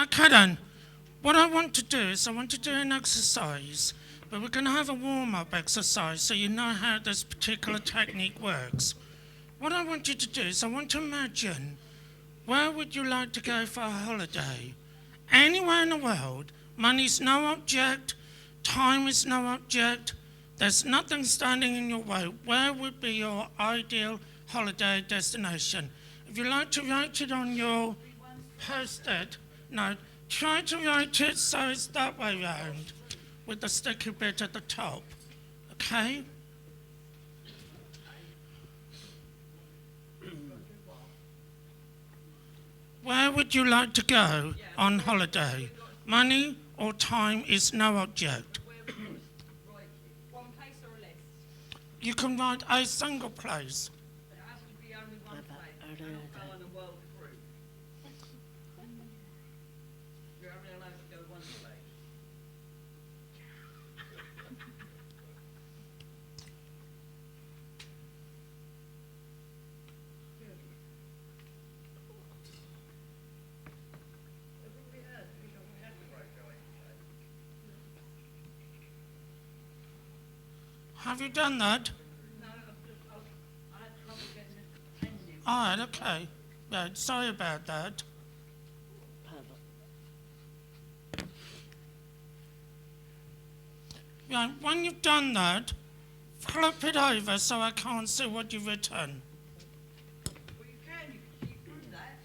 Okay then. What I want to do is I want to do an exercise, but we're going to have a warm-up exercise so you know how this particular technique works. What I want you to do is I want to imagine where would you like to go for a holiday? Anywhere in the world. Money's no object, time is no object, there's nothing standing in your way. Where would be your ideal holiday destination? If you like to write it on your post-it note, try to write it so it's that way round with the sticky bit at the top. Okay? Where would you like to go on holiday? Money or time is no object. One place or a list? You can write a single place. It has to be only one place. You cannot go on a world cruise. You're only allowed to go one place. Have you done that? No, I had trouble getting a pen in. All right, okay. Yeah, sorry about that. Right, when you've done that, flip it over so I can't see what you've written. Well, you can, you prove that.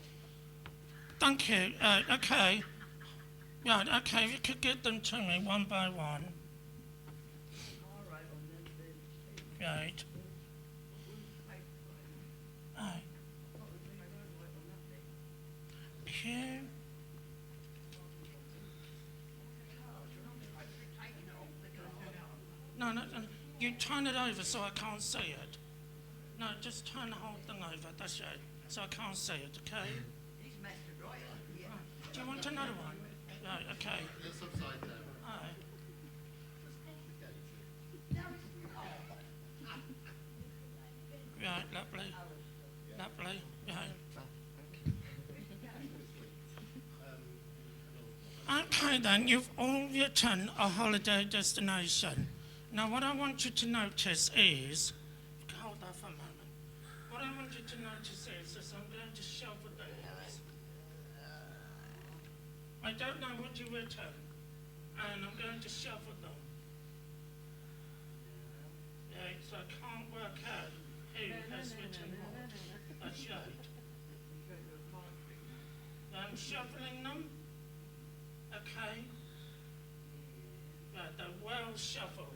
Thank you. Okay. Right, okay, if you could get them to me one by one. All right, on them then. Right. Right. Here. No, no, no. You turn it over so I can't see it. No, just turn the whole thing over. That's right. So I can't see it, okay? He's messed it right up, yeah. Do you want another one? Right, okay. It's upside down. All right. Right, lovely. Lovely. Right. Okay then, you've all written a holiday destination. Now what I want you to notice is, hold that for a moment. What I want you to notice is I'm going to shuffle these. I don't know what you've written, and I'm going to shuffle them. Yeah, so I can't work out who has written what. That's right. I'm shuffling them. Okay. Right, they're well shuffled.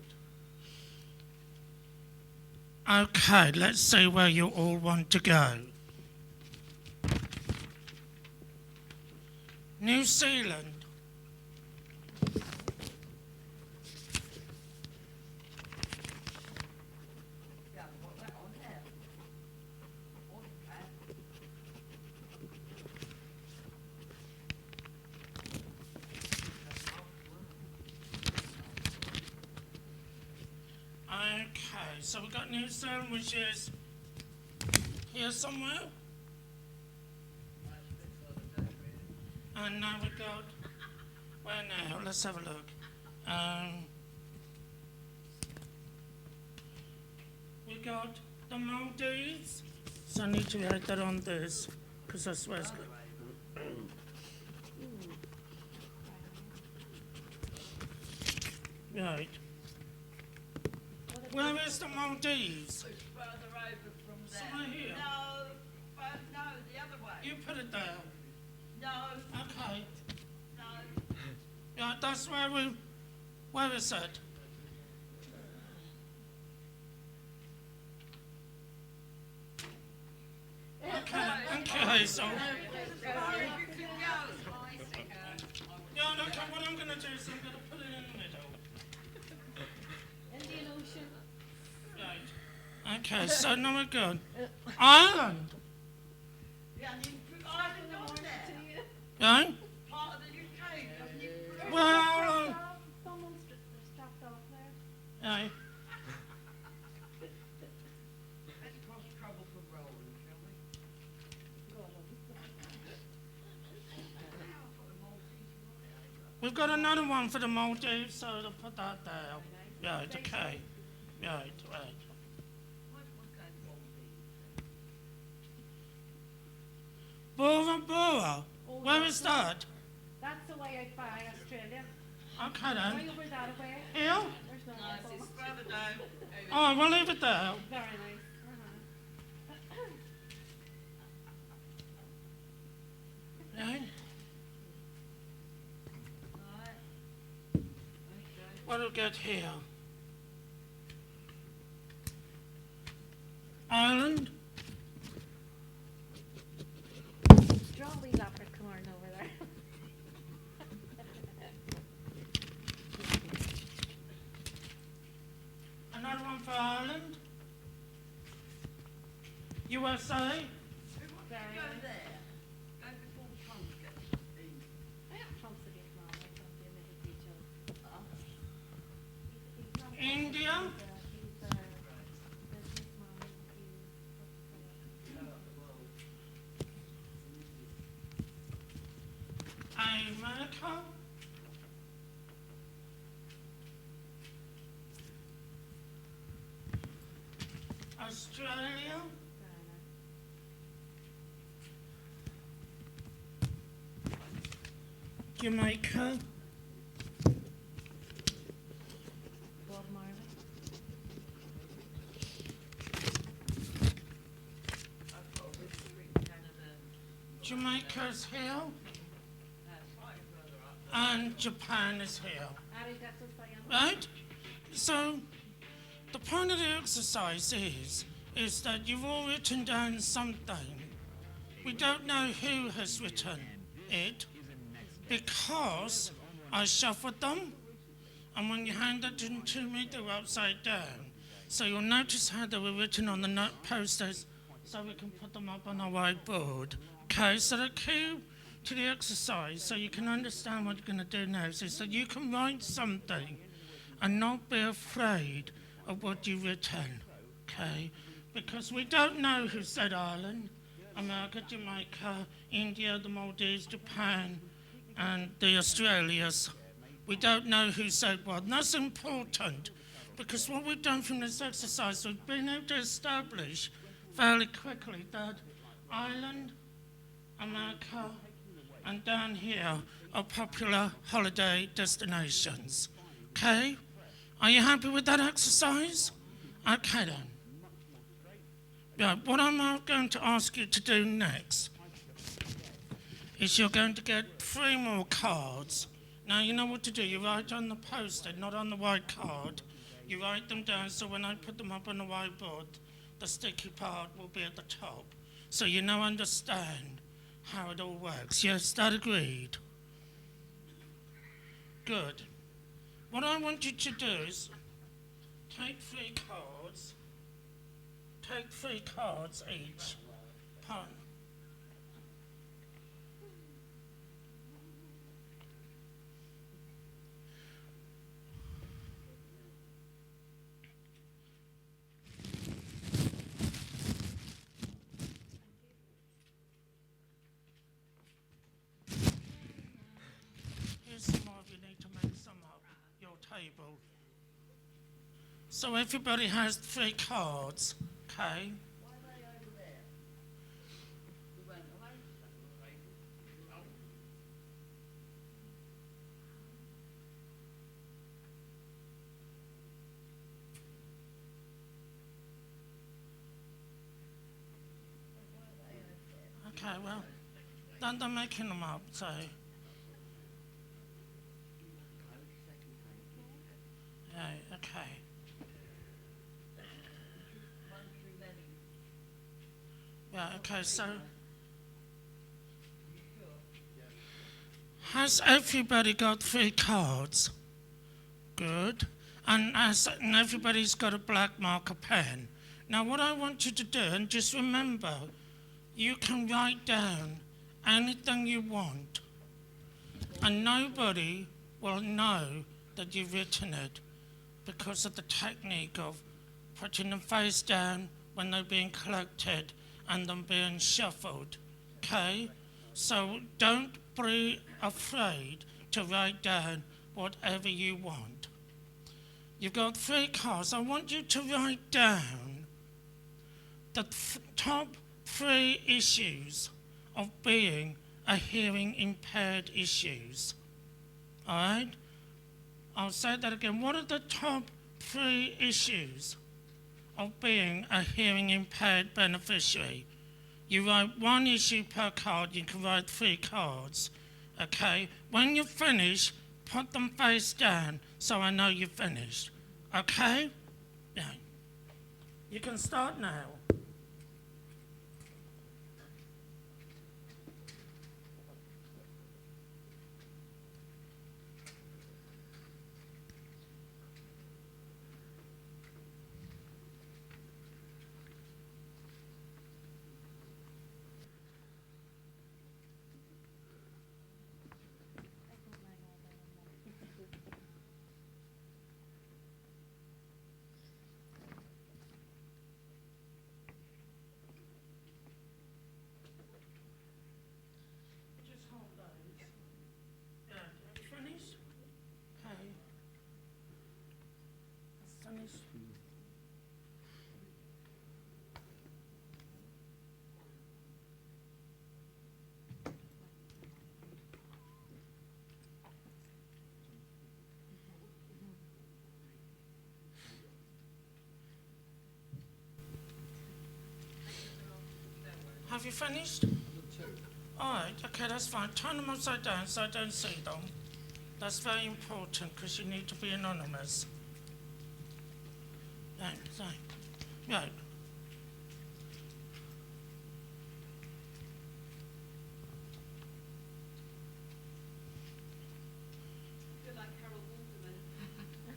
Okay, let's see where you all want to go. New Zealand. Yeah, got that on there. Okay, so we've got New Zealand, which is here somewhere. And now we've got, where now? Let's have a look. We got the Maldives. So I need to write that on this, because that's where it's good. Right. Where is the Maldives? It's further over from there. Somewhere here. No, the other way. You put it there. No, Okay. no. Yeah, that's where is it? Okay, so, As far as you can go. yeah, okay, what I'm gonna do is I'm gonna put it in the middle. Indian Ocean. Right. Okay, so now we're good. Ireland. Yeah, and you put Ireland on there. Right? Part of the UK. And you put it Well, Someone's strapped off there. right. Let's cause trouble for Roland, shall we? Go on, love. Now for the Maltese. We've got another one for the Maldives, so I'll put that there. Right, okay. Right. Bora Bora. Where is that? That's the way out by Australia. Okay Way then. over that way. Here? There's no Nice, airport. it's further down. Oh, we'll leave it there. Very nice. Right. Right. Okay. What'll get here? Ireland? Draw a wee leprechaun over there. Another one for Ireland? USA? Who wants Very to go nice. there? Go before Trump gets in. I have Trump's a bit wrong. I don't do little details. He's not- India? He's a businessman. America? Australia? Jamaica? Bob Marley. I've got a wish to reach Canada. Jamaica's here, Slightly further up. and Japan is here. Ari, that's what I am. Right? So, the point of the exercise is that you've all written down something. We don't know who has written it because I shuffled them, and when you handed it to me, they were upside down. So you'll notice how they were written on the note posters, so we can put them up on our whiteboard. Okay, so the key to the exercise, so you can understand what you're going to do next, is that you can write something and not be afraid of what you've written, okay? Because we don't know who said Ireland, America, Jamaica, India, the Maldives, Japan, and the Australias. We don't know who said what. And that's important, because what we've done from this exercise, we've been able to establish fairly quickly that Ireland, America, and down here are popular holiday destinations. Okay? Are you happy with that exercise? Okay then. Yeah, what I'm now going to ask you to do next is you're going to get 3 more cards. Now you know what to do. You write on the post-it, not on the white card. You write them down so when I put them up on the whiteboard, the sticky part will be at the top. So you now understand how it all works. Yes, that agreed. Good. What I want you to do is take 3 cards. Take 3 cards each. Pardon. Here's some more if you need to make some up. Your table. So everybody has 3 cards, okay? Why are they over there? We went away. Okay, well, they're making them up, so. Yeah, okay. Yeah, okay, so. Has everybody got 3 cards? Good. And everybody's got a black marker pen. Now, what I want you to do, and just remember, you can write down anything you want, and nobody will know that you've written it because of the technique of putting them face down when they're being collected and them being shuffled, okay? So don't be afraid to write down whatever you want. You've got 3 cards. I want you to write down the top 3 issues of being a hearing impaired issues. All right? I'll say that again. What are the top 3 issues of being a hearing impaired beneficiary? You write 1 issue per card. You can write 3 cards. Okay? When you finish, put them face down so I know you've finished. Okay? Yeah. You can start now. Just hold those. Yeah. Have you finished? Okay. Finished. Have you finished? All right, okay, that's fine. Turn them upside down so I don't see them. That's very important because you need to be anonymous. Right. Right. Feel like Carol Waterman.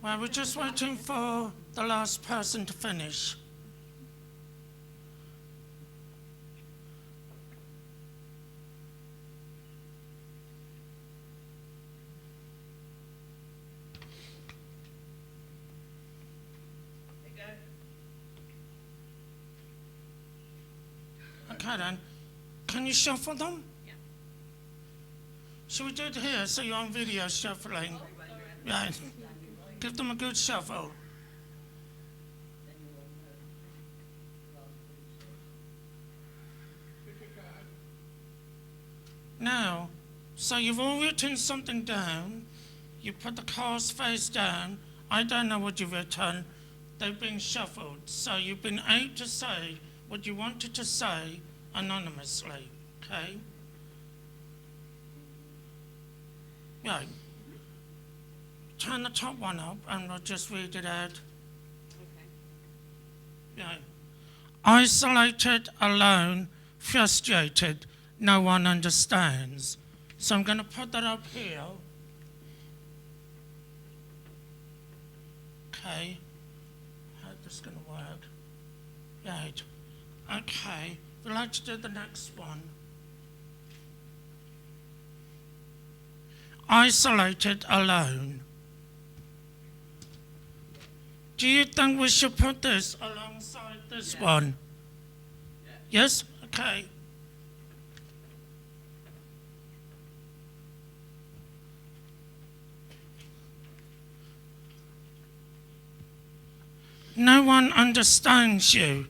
Well, we're just waiting for the last person to finish. There you go. Okay then. Can you shuffle them? Yeah. Shall we do it here so you're on video shuffling? Right. Give them a good shuffle. Now, so you've all written something down. You put the cards face down. I don't know what you've written. They've been shuffled. So you've been able to say what you wanted to say anonymously. Okay? Right. Turn the top one up and I'll just read it out. Okay. Right. Isolated, alone, frustrated, no one understands. So I'm going to put that up here. Okay. How's this going to work? Right. Okay. We'd like to do the next one. Isolated, alone. Do you think we should put this alongside this one? Yeah. Yes? Okay. No one understands you.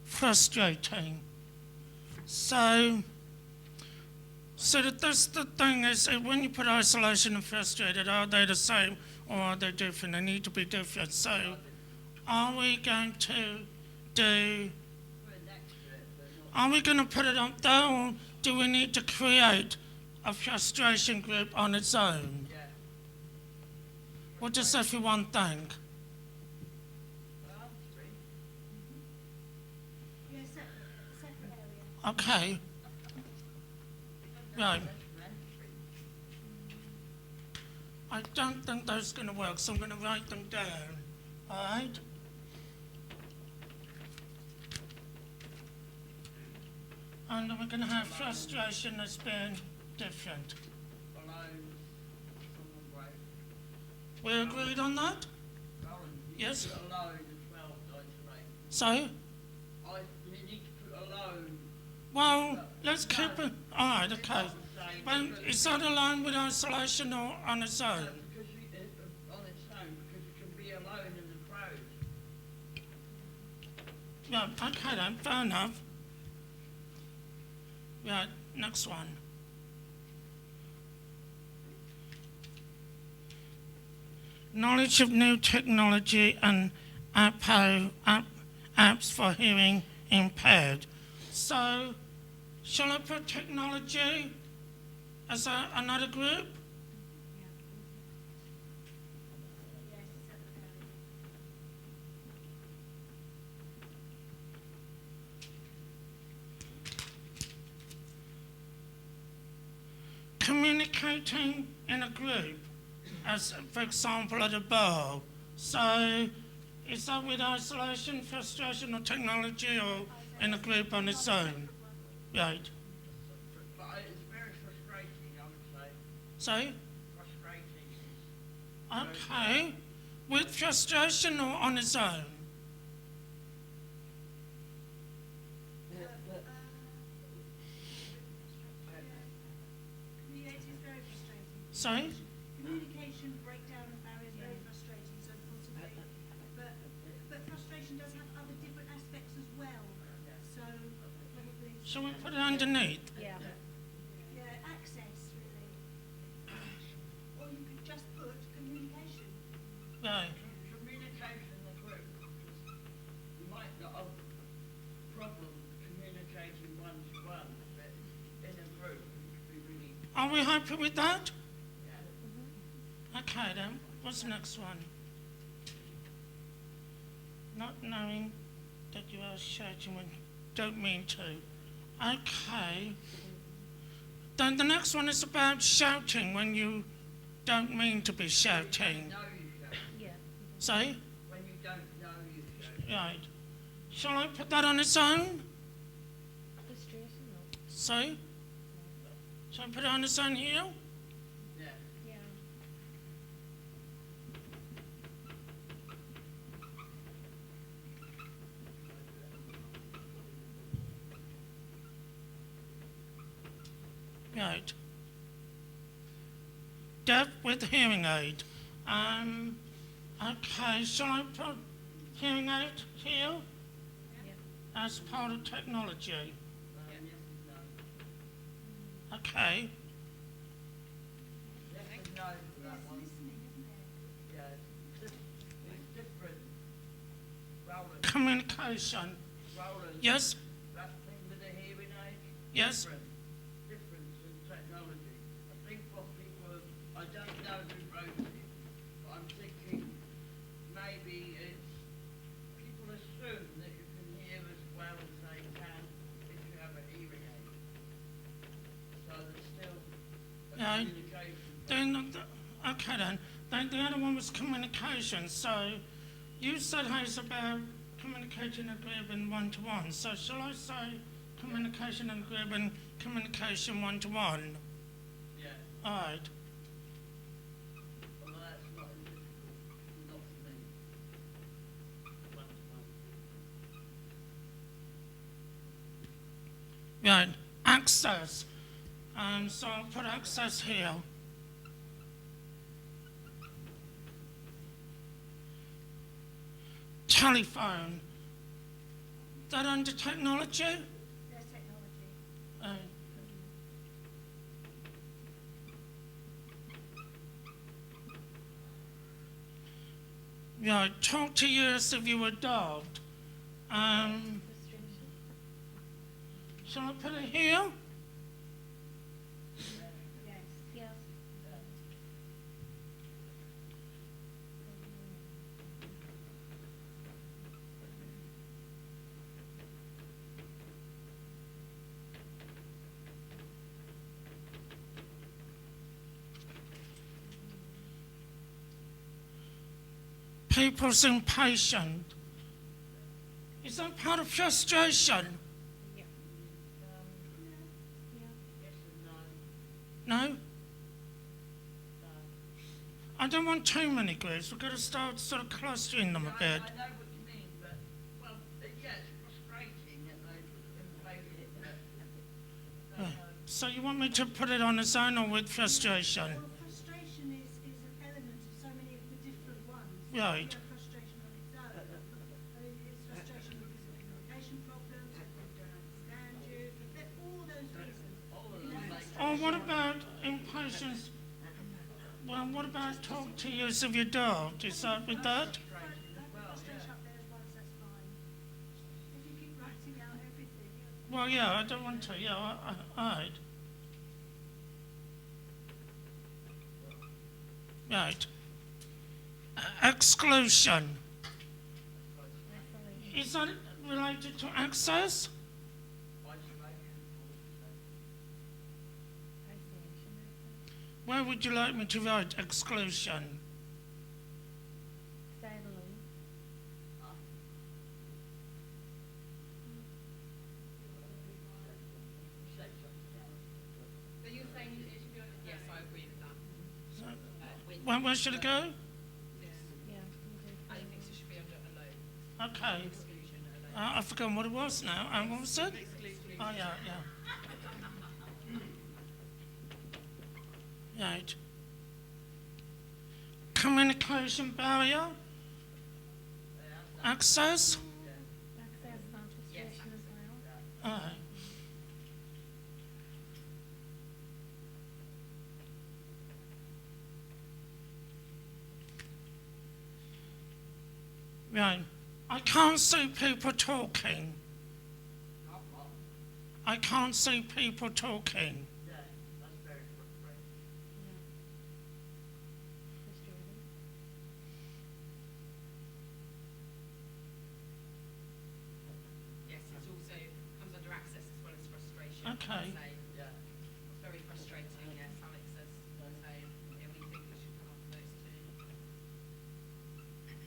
Frustrating. So that's the thing is, when you put isolation and frustrated, are they the same or are they different? They need to be different. So are we going to do, are we going to put it up there or do we need to create a frustration group on its own? Yeah. What does everyone think? Well, three. Yeah, separate area. Okay. Right. I don't think that's going to work, so I'm going to write them down. All right? And we're going to have frustration as being different. Alone, someone great. We agreed on that? Alone. Yes. Alone as well, isolate. So, You need to put alone. well, let's keep it. All right, okay. Say way. But is that alone with isolation or on its own? Because on its own, because you can be alone in the crowd. Yeah, okay then, fair enough. Yeah, next one. Knowledge of new technology and apps for hearing impaired. So, shall I put technology as another group? Communicating in a group, as for example at a bar. So, is that with isolation, frustration, or technology, or in a group on its own? Right. But it's very frustrating, I would say. So, Frustrating. okay, with frustration or on its own? Communicating is very frustrating. Sorry? Communication breakdown of barriers very frustrating. So possibly, but frustration does have other different aspects as well. So probably. Shall we put it underneath? Yeah. Yeah, access really. Or you could just put communication. Right. Communication in the group, because you might not have a problem communicating one-to-one, but in a group, it could be really, Are we happy with that? yeah. Okay then, what's the next one? Not knowing that you are shouting when you don't mean to. Okay. Then the next one is about shouting when you don't mean to be shouting. Know you shout. Yeah. Say? When you don't know you shout. Right. Shall I put that on its own? Frustration or? Say? Shall I put it on its own here? Yeah. Yeah. Right. Deaf with hearing aid. Okay, shall I put hearing aid here Yeah. as part of technology? Yes and no. Okay. Yes and no for that one. Listening, isn't it? Yeah. It's different. Roland, Communication. Roland. Yes? That thing with the hearing aid? Yes. Different in technology. I think what people, I don't know who wrote it, but I'm thinking maybe it's, people assume that you can hear as well as they can if you have a hearing aid. So there's still a Yeah. communication. Okay then. The other one was communication. So you said how it's about communicating in a group and one-to-one. So shall I say communication in a group and communication one-to-one? Yeah. All right. Well, that's not as difficult, not for me. One-to-one. Right. Access. So I'll put access here. Telephone. That under technology? There's technology. Uh, yeah, talk to you as if you were daft. Frustration. Shall I put it here? Yes. Yeah. People's impatient. Is that part of frustration? Yeah. Yes and no. No? No. I don't want too many groups. We've got to start sort of clustering them a I bit. know what you mean, but, well, yeah, it's frustrating and they impatient, but, Yeah. So you want me to put it on its own or with frustration? Well, frustration is an element of so many of the different ones. Right. You know, frustration on its own. I mean, it's frustration because of communication problems, or people don't understand you, all those reasons. You know, Or what about impatience? Well, what about talk to use of your dog? Is that with that? frustration up there as well, so that's fine. If you keep writing out everything, Well, yeah, I don't want to. Yeah, I'd. Right. Exclusion. Is that related to access? Where would you like me to write exclusion? Sadly. So you're saying it should be on? Yes, I agree with that. Where should it go? Yeah, you do. I think it should be under alone, Okay. exclusion alone. I've forgotten what it was now. What was it? Oh, yeah. Right. Communication barrier? Access? Access on frustration as well. Aye. Right. I can't see people talking. I can't see people talking. Yeah, that's very frustrating. Frustrating. Yes, it's also comes under access as well as frustration. Okay. So, Yeah. very frustrating, yes, Alex says, so, yeah, we think we should come up with those two. This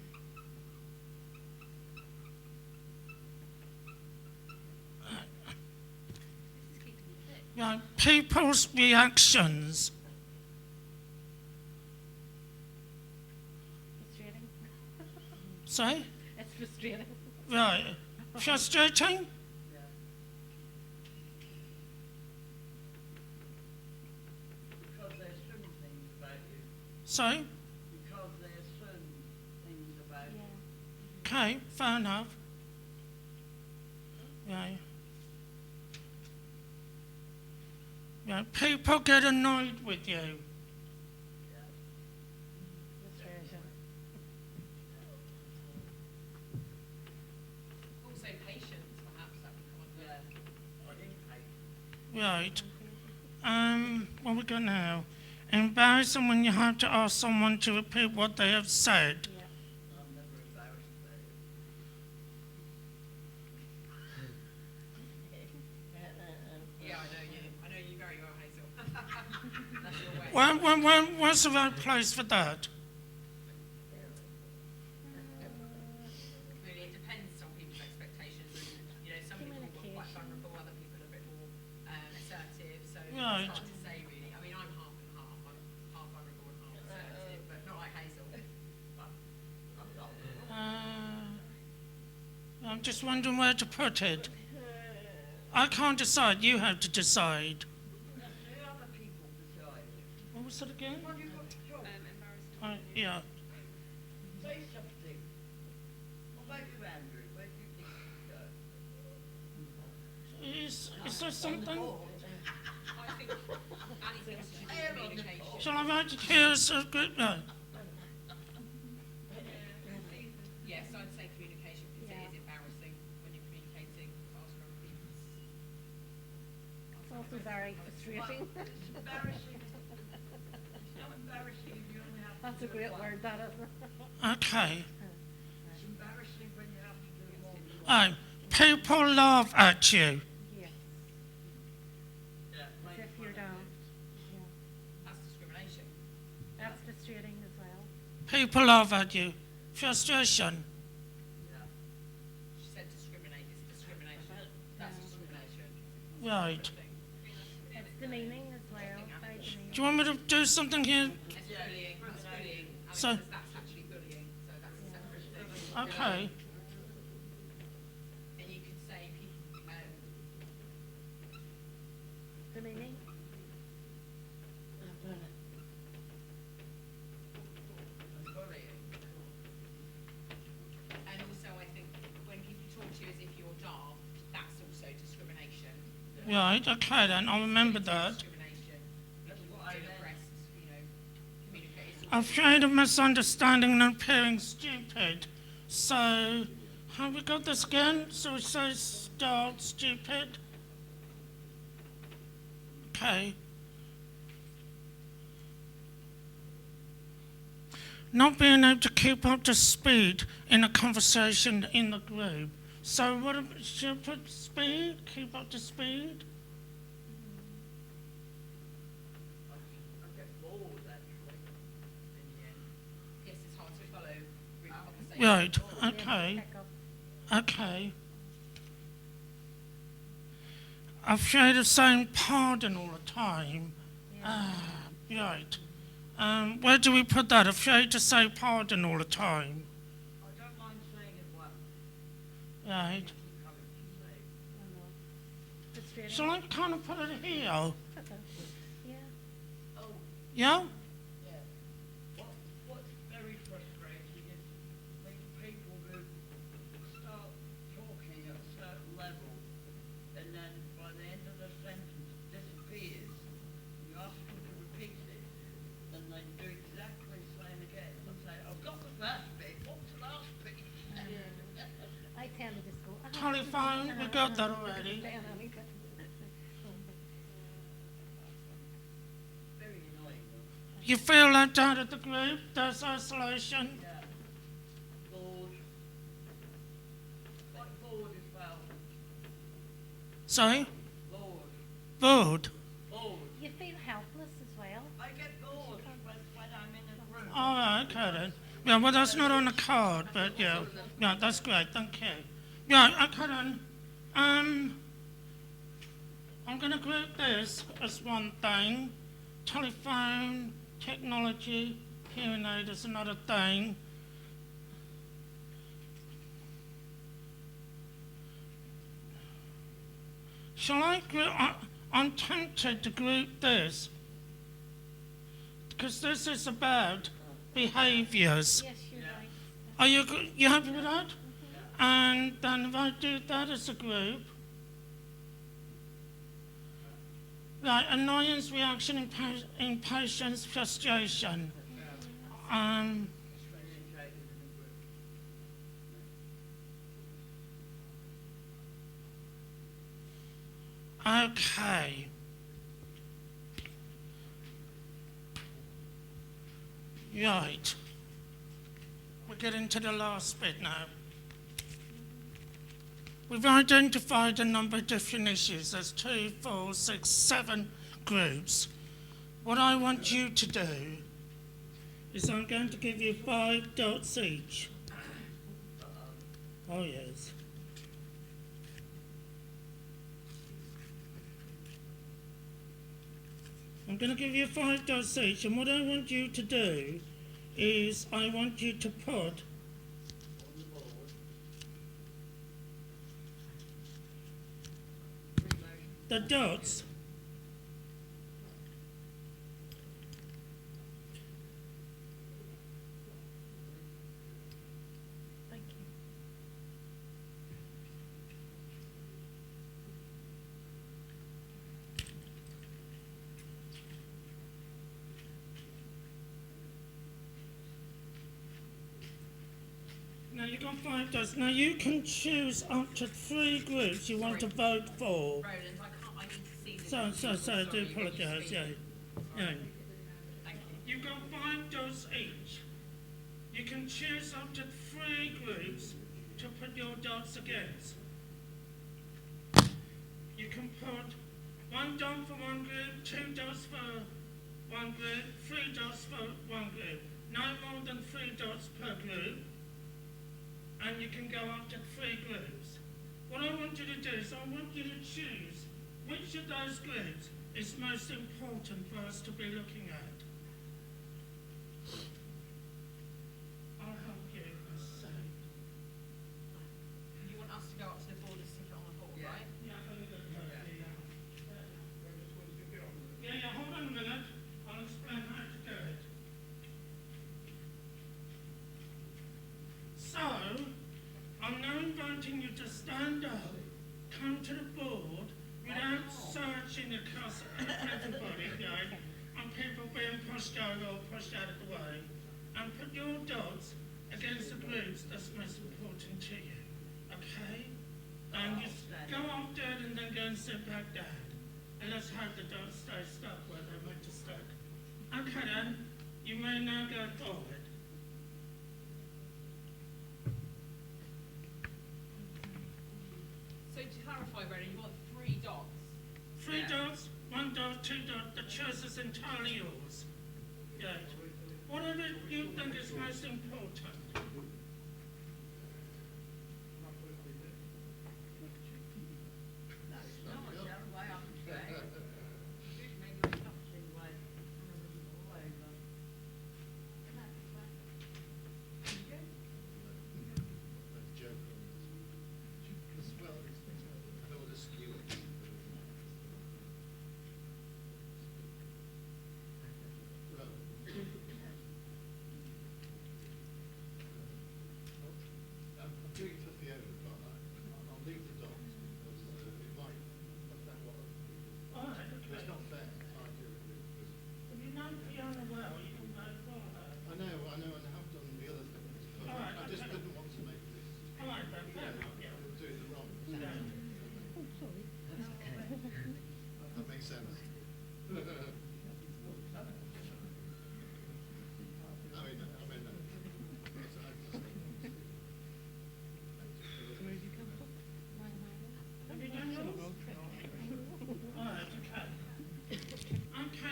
is keeping you fit. Right. People's reactions. Frustrating. Say? It's frustrating. Right. Frustrating? Yeah. Because they assume things about you. Sorry? Because they assume things about you. Yeah. Okay, fair enough. Right. Right. People get annoyed with you. Yeah. Frustration. Also patience, perhaps, that would come under. Yeah. Or impatient. Right. What we got now? Embarrassing when you have to ask someone to repeat what they have said. Yeah. I'm never embarrassed about it. Yeah, I know you very well, Hazel. That's your way. Where's the right place for that? Really, it depends on people's expectations. And, some people are quite vulnerable, other people are a bit more assertive. So Right. it's hard to say, really. I mean, I'm half and half. I'm half vulnerable and half assertive, but not like Hazel. I'm just wondering where to put it. I can't decide. You have to decide. The other people decide. What was it again? What have you got to do? Yeah. Say something. What about you, Andrew? Where do you think you should go? Is there something? I think Annie thinks it should be communication. Shall I write it here as a group? No. Yes, I'd say communication because Yeah. it is embarrassing when you're communicating fast from people. It's also very frustrating. It's embarrassing. It's not embarrassing if you only have to That's a do great one. word, that isn't it? Okay. It's embarrassing when you have to do more than one. Right. People laugh at you. Yeah. Yeah, As make if fun you're of down. it. Yeah. That's discrimination. That's frustrating as well. People laugh at you. Frustration. Yeah. She said discriminate. It's discrimination. That's discrimination. Right. It's demeaning as well. Very demeaning. Do you want me to do something here? It's bullying. That's bullying. Alex So- says that's actually bullying. So that's a separate thing. Okay. And you could say people. Demeaning. Right, okay then, I'll remember that. Discrimination, That's people what I feel meant. oppressed, communicate. Afraid of misunderstanding and appearing stupid. So, have we got this again? So we say start stupid. Okay. Not being able to keep up to speed in a conversation in the group. So what should I put speed? Keep up to speed? I get bored actually in the end. Yes, it's hard to follow group conversation. Right, okay, okay. Afraid of saying pardon all the time. Right. Where do we put that? Afraid to say pardon all the time. I don't mind saying it once. Right. Encourage to say. Shall I kind of put it here? Yeah. Oh, Yeah? yeah. What's very frustrating is when people who start talking at a certain level and then by the end of the sentence disappears. You ask them to repeat it, and they do exactly the same again. They'll say, I've got the first bit, what's the last bit? I tend to just go. Telephone, we got that already. Very annoying though. You feel left out of the group? There's isolation? Yeah. Bored. Quite bored as well. Sorry? Bored. Bored? Bored. You feel helpless as well. I get bored when I'm in a room. All right, okay then. Yeah, well, that's not on the card, but yeah. Yeah, that's great, thank you. Yeah, okay then. I'm going to group this as one thing. Telephone, technology, hearing aid is another thing. Shall I group? I'm tempted to group this because this is about behaviours. Yes, you're right. Are you happy with that? And then if I do that as a group, right, annoyance, reaction, impatience, frustration. Okay. Right. We're getting to the last bit now. We've identified a number of different issues. There's 2, 4, 6, 7 groups. What I want you to do is I'm going to give you 5 dots each. Oh, yes. I'm going to give you 5 dots each, and what I want you to do is I want you to put the dots Thank you. Now you've got 5 dots. Now you can choose up to 3 groups you want to vote for. Roland, I need to see the. So I do apologise, yeah. Yeah. Thank you. You've got 5 dots each. You can choose up to 3 groups to put your dots against. You can put 1 dot for one group, 2 dots for one group, 3 dots for one group. No more than 3 dots per group. And you can go up to 3 groups. What I want you to do is I want you to choose which of those groups is most important for us to be looking at. I'll help you, as I say. You want us to go up to the board and stick it on the board, Yeah. right? Yeah, hold on a minute. I'll explain how to do it. So, I'm now inviting you to stand up, come to the board, without searching across everybody, right, and people being pushed over or pushed out of the way, and put your dogs against the groups that's most important to you, okay? And you go off dead and then go and sit back down. And let's hope the dogs stay stuck where they're meant to stick. Okay then, you may now go forward. So to clarify, Brendan, you want 3 dogs? 3 dogs, 1 dog, 2 dogs, the choice is entirely yours. Good. Whatever you think is most important.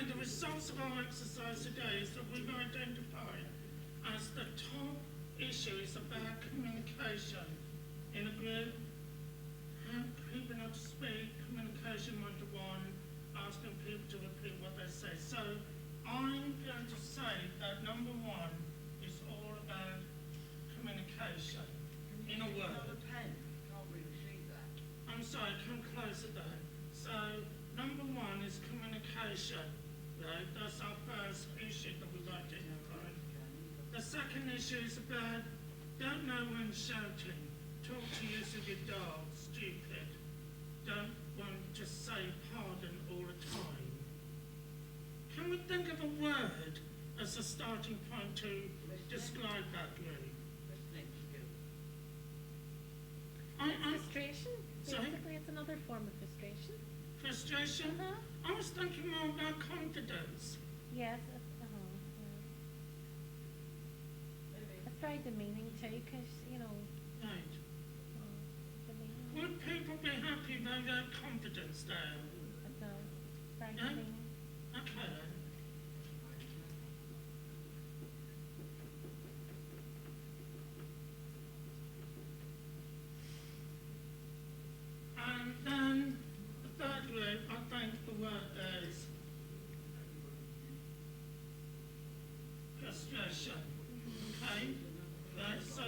The results of our exercise today is that we've identified as the top issues about communication in a group, people not to speak, communication one-to-one, asking people to repeat what they say. So I'm going to say that number 1 is all about communication in a word. Can't really see that. I'm sorry, come closer there. So number 1 is communication. Right? That's our first issue that we've identified. The second issue is about don't know when shouting, talk to use of your dog, stupid, don't want to say pardon all the time. Can we think of a word as a starting point to describe that group? Listening skills. Frustration? Sorry? Basically, it's another form of frustration. Frustration? Uh-huh. I was thinking more about confidence. Yes, it's very demeaning too, because, you know, Right. demeaning. Would people be happy if they had confidence there? It's very Yeah? demeaning. Okay then. And then the third group, I think the word there is frustration. Okay? Right, so